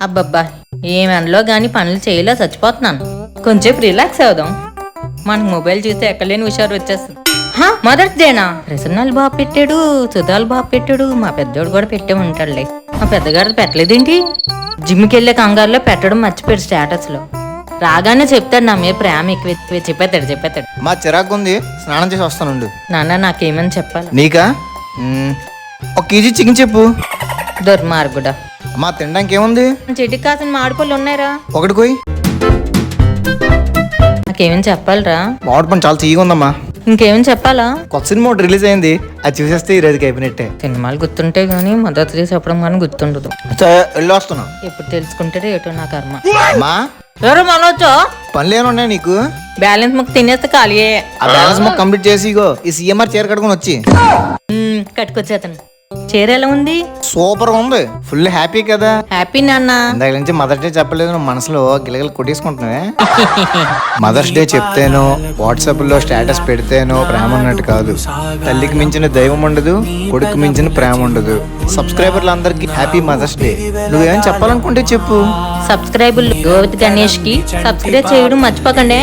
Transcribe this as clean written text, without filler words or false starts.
అబ్బబ్బా ఏమనలో గాని పనులు చేయలే చచ్చిపోతున్నాను. కొంచెం రిలాక్స్ అవుదాం. మనకు మొబైల్ చూస్తే ఎక్కలేని హుషారు వచ్చేస్తుంది. మదర్స్ డేనా? ప్రసన్నాలు బాబు పెట్టాడు, సుధాలు బాబు పెట్టాడు, మా పెద్దోడు కూడా పెట్టే ఉంటాడులే. మా పెద్దగారు పెట్టలేదేంటి? జిమ్కి వెళ్ళే కంగారులో పెట్టడం మర్చిపోయాడు స్టేటస్ లో. రాగానే చెప్తాడు నా మీద ప్రేమ ఎక్కువ. చెప్పేస్తాడు. మా చిరాకు ఉంది, స్నానం చేసి వస్తానుండు. నాన్న నాకేమని చెప్పాలి? నీకా? 1 కేజీ చికెన్ చెప్పు. దుర్మార్గుడా. అమ్మా తినడానికి ఏముంది? చెట్టుకి కాసిన మామిడిపళ్ళు ఉన్నాయిరా, ఒకటి కోయి. నాకేమని చెప్పాలరా? మామిడి పండు చాలా తీయగా ఉందమ్మా. ఇంకేమని చెప్పాలా? కొత్త సినిమా ఒకటి రిలీజ్ అయింది, అది చూసేస్తే ఈ రోజుకి అయిపోయినట్టే. సినిమాలు గుర్తుంటే గానీ మద్దతు చేసి చెప్పడం కానీ గుర్తుండదు. వెళ్ళి వస్తున్నా. ఎప్పుడు తెలుసుకుంటాడో ఏటో నా కర్మ. అమ్మా ఎవరు మనోచ్చో? పనులు ఏమన్నా నీకు? బ్యాలెన్స్ ముక్క తినేస్తే ఖాళీయే. ఆ బ్యాలెన్స్ మొక్క కంప్లీట్ చేసి ఇగో ఈ సీఎంఆర్ చీర కట్టుకుని వచ్చి కట్టుకొచ్చేతను. చీర ఎలా ఉంది? సూపర్ గా ఉంది. ఫుల్ హ్యాపీ కదా? హ్యాపీ నాన్న. ఇందాక నుంచి మదర్స్ డే చెప్పలేదు, నువ్వు మనసులో గిలగలు కొట్టేసుకుంటున్నావే. మదర్స్ డే చెప్తేనో వాట్సాప్ లో స్టేటస్ పెడితేనో ప్రేమ ఉన్నట్టు కాదు. తల్లికి మించిన దైవం ఉండదు, కొడుకు మించిన ప్రేమ ఉండదు. సబ్స్క్రైబర్లు అందరికి హ్యాపీ మదర్స్ డే. నువ్వేం చెప్పాలనుకుంటే చెప్పు. సబ్స్క్రైబర్లు గోవిత్ గణేష్ కి సబ్స్క్రైబ్ చేయడం మర్చిపోకండి.